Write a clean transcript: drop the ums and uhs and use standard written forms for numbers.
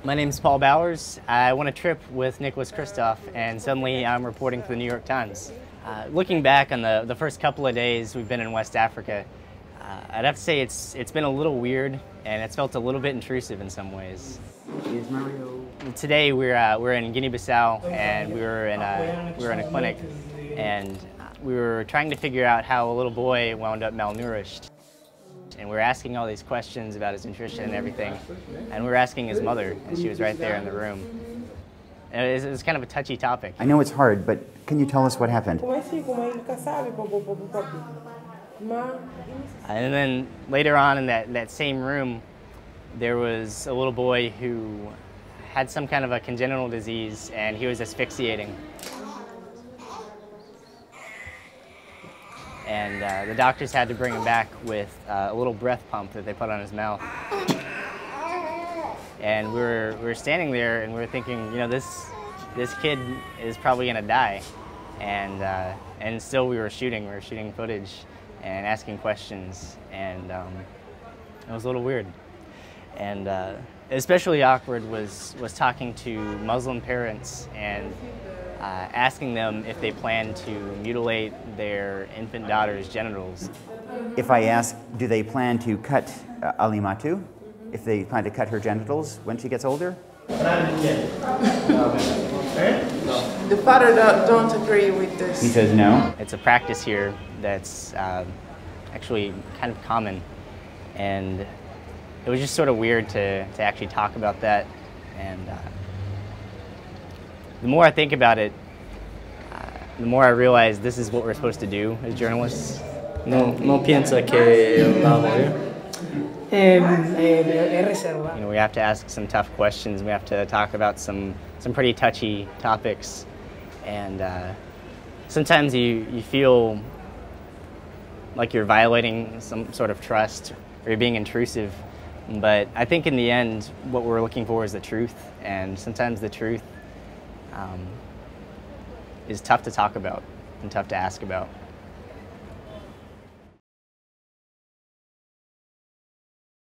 My name's Paul Bowers. I went a trip with Nicholas Kristof, and suddenly I'm reporting for the New York Times. Looking back on the first couple of days we've been in West Africa, I'd have to say it's been a little weird, and it's felt a little bit intrusive in some ways. Today we're in Guinea-Bissau, and we were in a clinic, and we were trying to figure out how a little boy wound up malnourished. And we were asking all these questions about his nutrition and everything, and we were asking his mother, and she was right there in the room. And it was kind of a touchy topic. I know it's hard, but can you tell us what happened? And then later on in that same room, there was a little boy who had some kind of a congenital disease, and he was asphyxiating. And the doctors had to bring him back with a little breath pump that they put on his mouth. And we were standing there, and we were thinking, you know, this kid is probably gonna die. And still we were shooting footage and asking questions, and it was a little weird. And especially awkward was talking to Muslim parents and asking them if they plan to mutilate their infant daughter's genitals. If I ask, do they plan to cut Alimatu? If they plan to cut her genitals when she gets older? The father don't agree with this. He says no. It's a practice here that's actually kind of common, and it was just sort of weird to actually talk about that. And the more I think about it, the more I realize this is what we're supposed to do as journalists. No piensa que va a morir. You know, we have to ask some tough questions. We have to talk about some pretty touchy topics, and sometimes you feel like you're violating some sort of trust or you're being intrusive. But I think in the end, what we're looking for is the truth, and sometimes the truth is tough to talk about and tough to ask about.